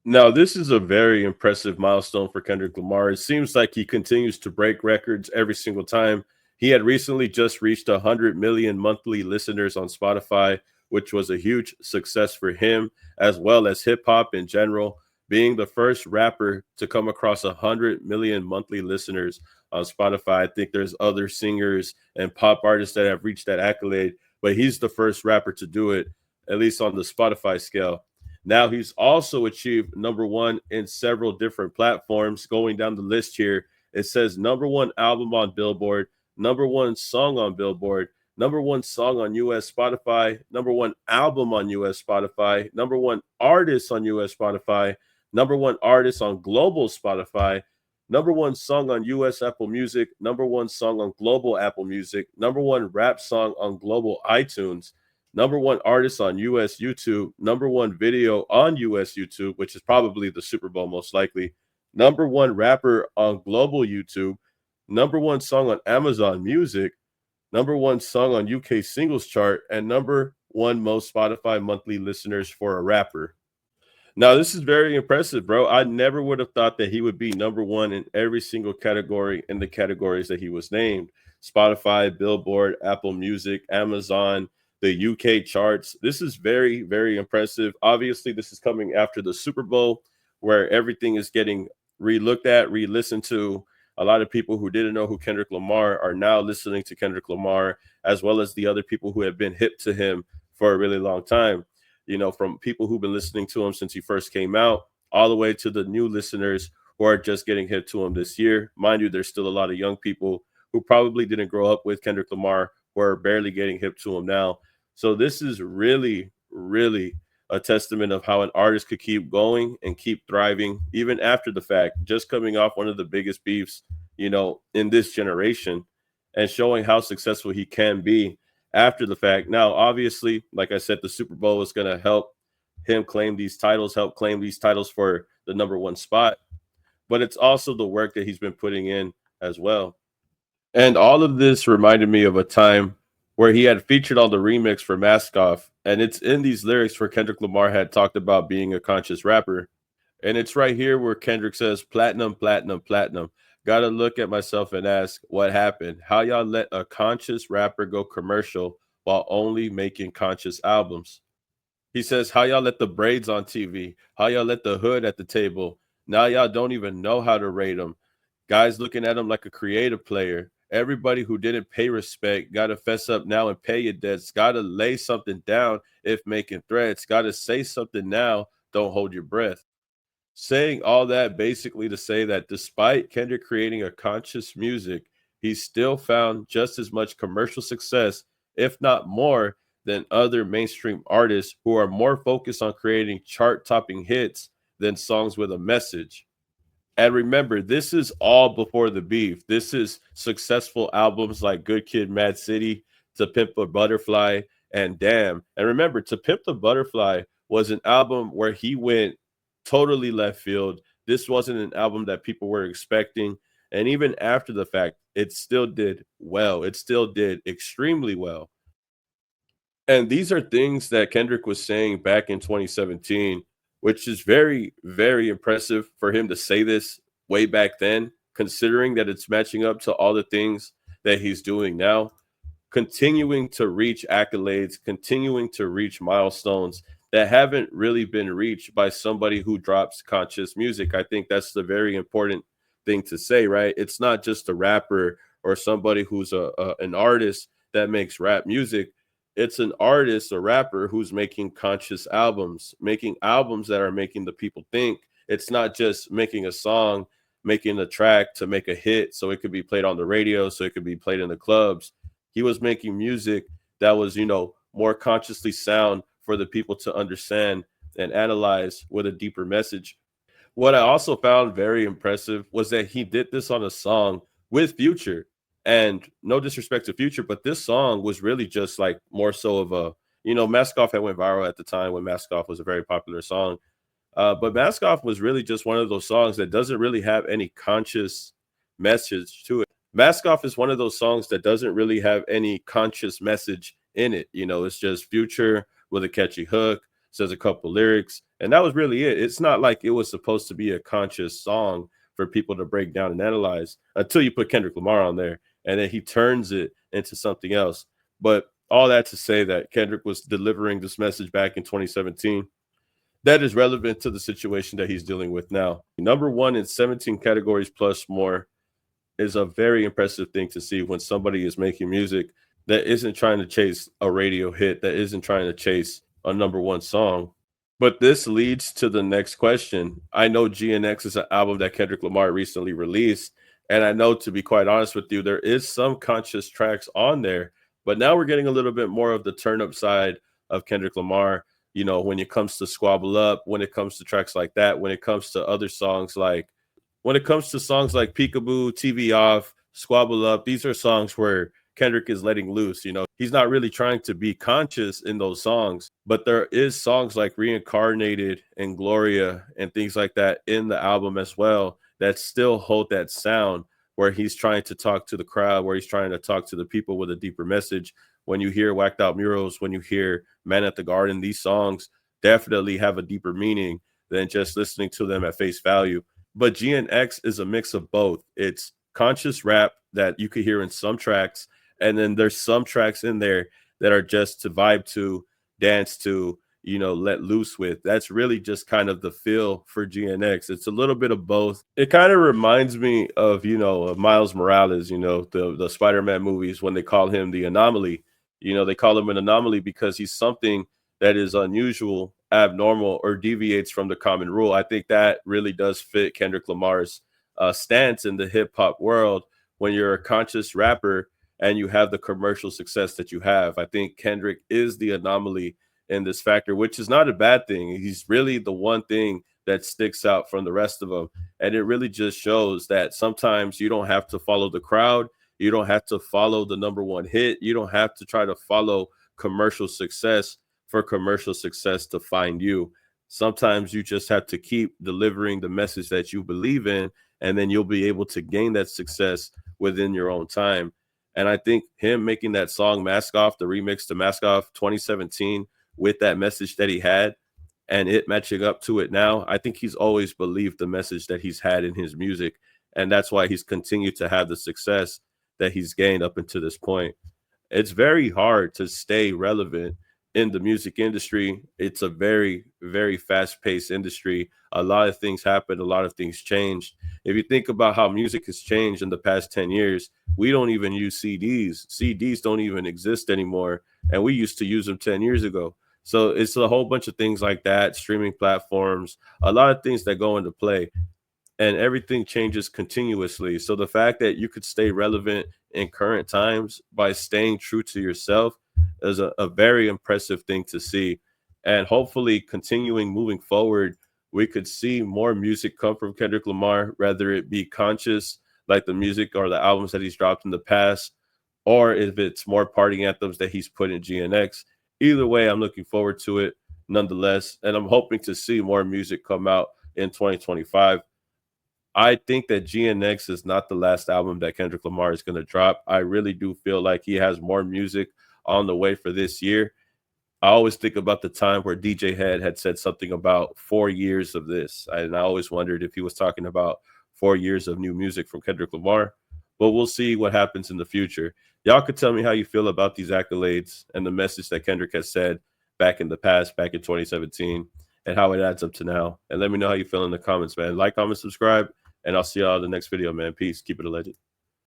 Now, this is a very impressive milestone for Kendrick Lamar. It seems like he continues to break records every single time. He had recently just reached 100 million monthly listeners on Spotify, which was a huge success for him, as well as hip hop in general. Being the first rapper to come across 100 million monthly listeners on Spotify. I think there's other singers and pop artists that have reached that accolade, but he's the first rapper to do it, at least on the Spotify scale. Now he's also achieved number one in several different platforms. Going down the list here, it says number one album on Billboard, number one song on Billboard, number one song on US Spotify, number one album on US Spotify, number one artist on US Spotify, number one artist on global Spotify, number one song on US Apple Music, number one song on global Apple Music, number one rap song on global iTunes, number one artist on US YouTube, number one video on US YouTube, which is probably the Super Bowl most likely, number one rapper on global YouTube, number one song on Amazon Music, number one song on UK singles chart, and number one most Spotify monthly listeners for a rapper. Now, this is very impressive, bro. I never would have thought that he would be number one in every single category in the categories that he was named: Spotify, Billboard, Apple Music, Amazon, the UK charts. This is very, very impressive. Obviously, this is coming after the Super Bowl, where everything is getting re-looked at, re-listened to. A lot of people who didn't know who Kendrick Lamar are now listening to Kendrick Lamar, as well as the other people who have been hip to him for a really long time. From people who've been listening to him since he first came out, all the way to the new listeners who are just getting hip to him this year. Mind you, there's still a lot of young people who probably didn't grow up with Kendrick Lamar who are barely getting hip to him now. So this is really, really a testament of how an artist could keep going and keep thriving even after the fact, just coming off one of the biggest beefs, in this generation, and showing how successful he can be after the fact. Now, obviously, like I said, the Super Bowl is going to help him help claim these titles for the number one spot, but it's also the work that he's been putting in as well. And all of this reminded me of a time where he had featured on the remix for Mask Off. And it's in these lyrics where Kendrick Lamar had talked about being a conscious rapper. And it's right here where Kendrick says, platinum, platinum, platinum. Gotta look at myself and ask, what happened? How y'all let a conscious rapper go commercial while only making conscious albums? He says, how y'all let the braids on TV? How y'all let the hood at the table? Now y'all don't even know how to rate them. Guys looking at him like a creative player. Everybody who didn't pay respect got to fess up now and pay your debts. Got to lay something down if making threats. Got to say something now. Don't hold your breath. Saying all that basically to say that despite Kendrick creating a conscious music, he still found just as much commercial success, if not more, than other mainstream artists who are more focused on creating chart topping hits than songs with a message. And remember, this is all before the beef. This is successful albums like Good Kid, Mad City, To Pimp a Butterfly, and Damn. And remember, To Pimp the Butterfly was an album where he went totally left field. This wasn't an album that people were expecting. And even after the fact, it still did well. It still did extremely well. And these are things that Kendrick was saying back in 2017, which is very, very impressive for him to say this way back then, considering that it's matching up to all the things that he's doing now, continuing to reach accolades, continuing to reach milestones that haven't really been reached by somebody who drops conscious music. I think that's the very important thing to say, right? It's not just a rapper or somebody who's an artist that makes rap music. It's an artist, a rapper who's making conscious albums, making albums that are making the people think. It's not just making a song, making a track to make a hit so it could be played on the radio, so it could be played in the clubs. He was making music that was, more consciously sound for the people to understand and analyze with a deeper message. What I also found very impressive was that he did this on a song with Future. And no disrespect to Future, but this song was really just like more so of a, Mask Off had went viral at the time when Mask Off was a very popular song. But Mask Off was really just one of those songs that doesn't really have any conscious message to it. Mask Off is one of those songs that doesn't really have any conscious message in it. It's just Future with a catchy hook, says a couple lyrics, and that was really it. It's not like it was supposed to be a conscious song for people to break down and analyze until you put Kendrick Lamar on there, and then he turns it into something else. But all that to say that Kendrick was delivering this message back in 2017 that is relevant to the situation that he's dealing with now. Number one in 17 categories plus more is a very impressive thing to see when somebody is making music that isn't trying to chase a radio hit, that isn't trying to chase a number one song. But this leads to the next question. I know GNX is an album that Kendrick Lamar recently released. And I know, to be quite honest with you, there is some conscious tracks on there. But now we're getting a little bit more of the turn up side of Kendrick Lamar. You know, when it comes to Squabble Up, when it comes to tracks like that, when it comes to other songs like Peekaboo, TV Off, Squabble Up, these are songs where Kendrick is letting loose. You know, he's not really trying to be conscious in those songs, but there is songs like Reincarnated and Gloria and things like that in the album as well that still hold that sound where he's trying to talk to the crowd, where he's trying to talk to the people with a deeper message. When you hear Whacked Out Murals, when you hear Man at the Garden, these songs definitely have a deeper meaning than just listening to them at face value. But GNX is a mix of both. It's conscious rap that you could hear in some tracks, and then there's some tracks in there that are just to vibe to, dance to, you know, let loose with. That's really just kind of the feel for GNX. It's a little bit of both. It kind of reminds me of, you know, of Miles Morales, you know, the Spider-Man movies when they call him the Anomaly. You know, they call him an anomaly because he's something that is unusual, abnormal, or deviates from the common rule. I think that really does fit Kendrick Lamar's stance in the hip hop world. When you're a conscious rapper and you have the commercial success that you have, I think Kendrick is the anomaly in this factor, which is not a bad thing. He's really the one thing that sticks out from the rest of them. And it really just shows that sometimes you don't have to follow the crowd. You don't have to follow the number one hit. You don't have to try to follow commercial success for commercial success to find you. Sometimes you just have to keep delivering the message that you believe in, and then you'll be able to gain that success within your own time. And I think him making that song Mask Off, the remix to Mask Off 2017, with that message that he had and it matching up to it now, I think he's always believed the message that he's had in his music. And that's why he's continued to have the success that he's gained up until this point. It's very hard to stay relevant in the music industry. It's a very, very fast-paced industry. A lot of things happen, a lot of things changed. If you think about how music has changed in the past 10 years, we don't even use CDs. CDs don't even exist anymore, and we used to use them 10 years ago. So it's a whole bunch of things like that, streaming platforms, a lot of things that go into play, and everything changes continuously. So the fact that you could stay relevant in current times by staying true to yourself is a very impressive thing to see. And hopefully, continuing moving forward, we could see more music come from Kendrick Lamar, whether it be conscious, like the music or the albums that he's dropped in the past, or if it's more party anthems that he's put in GNX. Either way, I'm looking forward to it nonetheless. And I'm hoping to see more music come out in 2025. I think that GNX is not the last album that Kendrick Lamar is going to drop. I really do feel like he has more music on the way for this year. I always think about the time where DJ Head had said something about 4 years of this. And I always wondered if he was talking about 4 years of new music from Kendrick Lamar. But we'll see what happens in the future. Y'all could tell me how you feel about these accolades and the message that Kendrick has said back in the past, back in 2017, and how it adds up to now. And let me know how you feel in the comments, man. Like, comment, subscribe, and I'll see y'all in the next video, man. Peace. Keep it a legend.